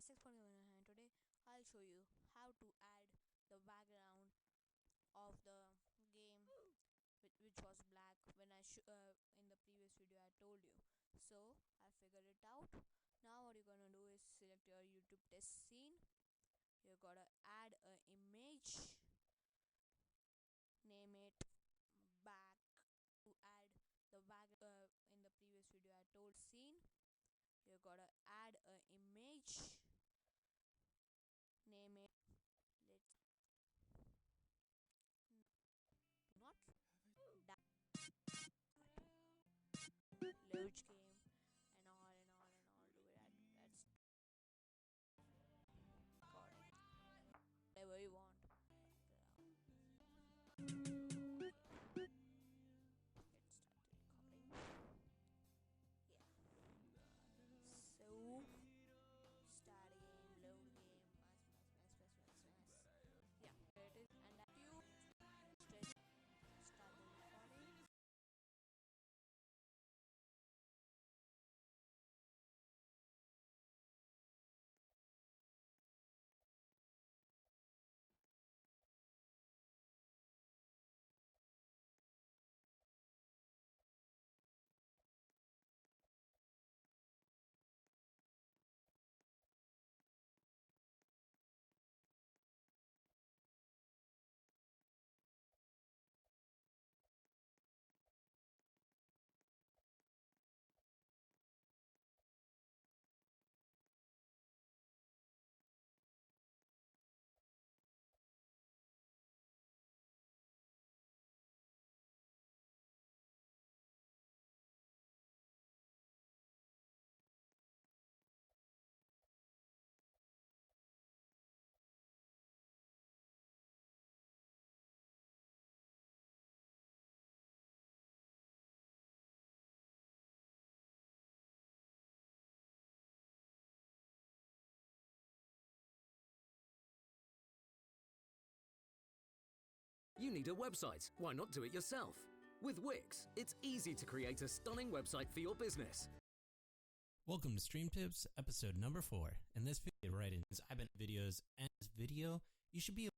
and today I'll show you how to add the background of the game which was black when in the previous video I told you. So I figured it out. Now what you're gonna do is select your YouTube test scene. You gotta add an image, name it back. To add the back in the previous video I told scene, you gotta add an image, name it, let's not load game and all do it that's got it. Whatever you want. Get started recording. Yeah. So start game, load game, mass. Yeah, there it is. And that you start the recording. You need a website, why not do it yourself? With Wix, it's easy to create a stunning website for your business. Welcome to Stream Tips, episode number 4. In this video, right in I've been videos, and this video, you should be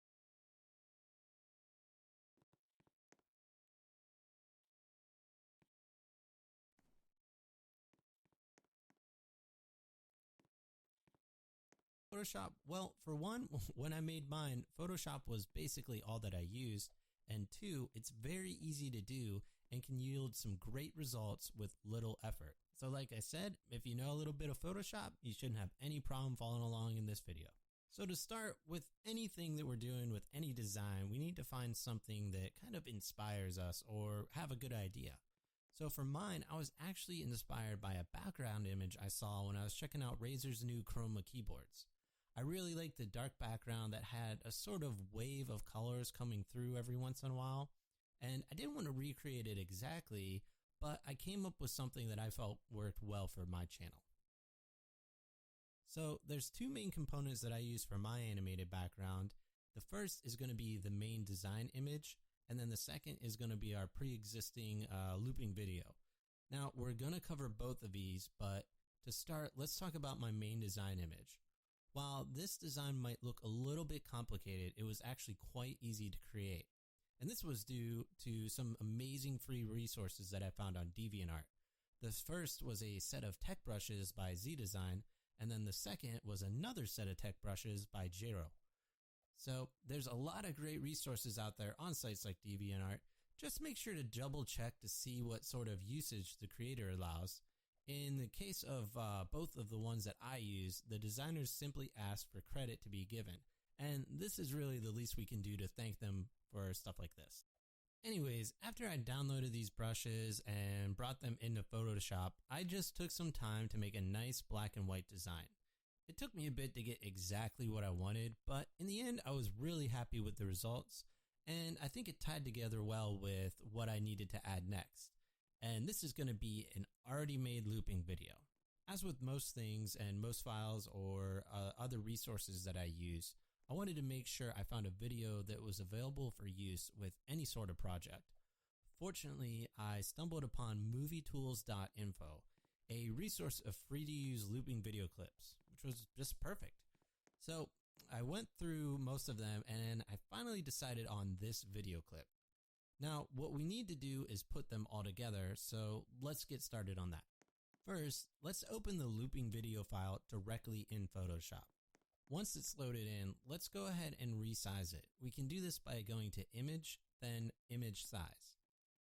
Photoshop. Well, for one, when I made mine, Photoshop was basically all that I used, and 2, it's very easy to do and can yield some great results with little effort. So like I said, if you know a little bit of Photoshop, you shouldn't have any problem following along in this video. So to start with anything that we're doing with any design, we need to find something that kind of inspires us or have a good idea. So for mine, I was actually inspired by a background image I saw when I was checking out Razer's new Chroma keyboards. I really liked the dark background that had a sort of wave of colors coming through every once in a while. And I didn't want to recreate it exactly, but I came up with something that I felt worked well for my channel. So there's 2 main components that I use for my animated background. The first is going to be the main design image, and then the second is going to be our pre-existing looping video. Now we're going to cover both of these, but to start, let's talk about my main design image. While this design might look a little bit complicated, it was actually quite easy to create. And this was due to some amazing free resources that I found on DeviantArt. The first was a set of tech brushes by ZDesign, and then the second was another set of tech brushes by Jero. So there's a lot of great resources out there on sites like DeviantArt. Just make sure to double check to see what sort of usage the creator allows. In the case of both of the ones that I use, the designers simply ask for credit to be given. And this is really the least we can do to thank them for stuff like this. Anyways, after I downloaded these brushes and brought them into Photoshop, I just took some time to make a nice black and white design. It took me a bit to get exactly what I wanted, but in the end, I was really happy with the results, and I think it tied together well with what I needed to add next. And this is going to be an already made looping video. As with most things and most files or other resources that I use, I wanted to make sure I found a video that was available for use with any sort of project. Fortunately, I stumbled upon movietools.info. a resource of free to use looping video clips, which was just perfect. So I went through most of them and I finally decided on this video clip. Now, what we need to do is put them all together, so let's get started on that. First, let's open the looping video file directly in Photoshop. Once it's loaded in, let's go ahead and resize it. We can do this by going to Image, then Image Size.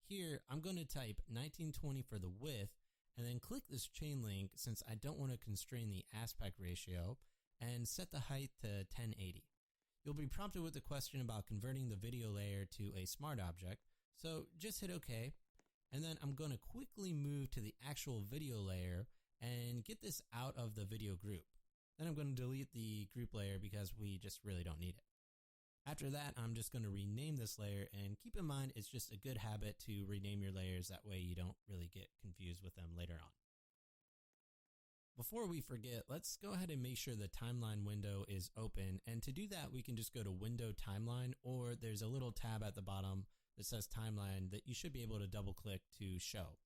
Here, I'm going to type 1920 for the width, and then click this chain link since I don't want to constrain the aspect ratio, and set the height to 1080. You'll be prompted with a question about converting the video layer to a smart object, so just hit OK, and then I'm going to quickly move to the actual video layer and get this out of the video group. Then I'm going to delete the group layer because we just really don't need it. After that, I'm just going to rename this layer, and keep in mind it's just a good habit to rename your layers, that way you don't really get confused with them later on. Before we forget, let's go ahead and make sure the timeline window is open, and to do that we can just go to Window Timeline, or there's a little tab at the bottom that says Timeline that you should be able to double click to show.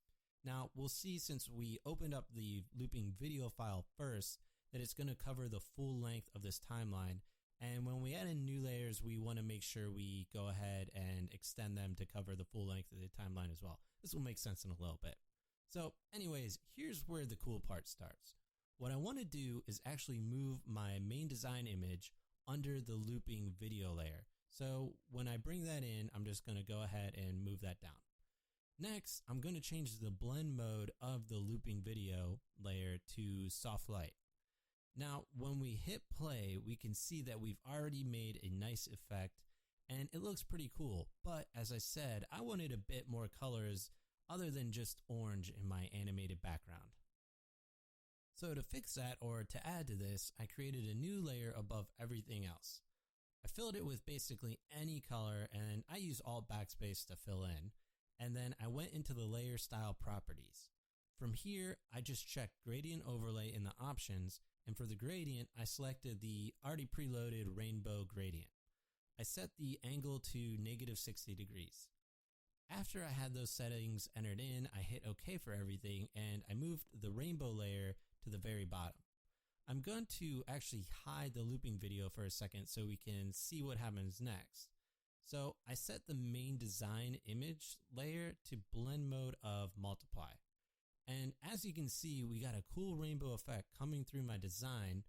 Now we'll see, since we opened up the looping video file first, that it's going to cover the full length of this timeline, and when we add in new layers we want to make sure we go ahead and extend them to cover the full length of the timeline as well. This will make sense in a little bit. So anyways, here's where the cool part starts. What I want to do is actually move my main design image under the looping video layer. So when I bring that in, I'm just going to go ahead and move that down. Next, I'm going to change the blend mode of the looping video layer to soft light. Now, when we hit play, we can see that we've already made a nice effect and it looks pretty cool. But as I said, I wanted a bit more colors other than just orange in my animated background. So to fix that, or to add to this, I created a new layer above everything else. I filled it with basically any color, and I use Alt Backspace to fill in. And then I went into the layer style properties. From here, I just checked gradient overlay in the options, and for the gradient, I selected the already preloaded rainbow gradient. I set the angle to -60 degrees. After I had those settings entered in, I hit OK for everything, and I moved the rainbow layer to the very bottom. I'm going to actually hide the looping video for a second so we can see what happens next. So I set the main design image layer to blend mode of multiply. And as you can see, we got a cool rainbow effect coming through my design,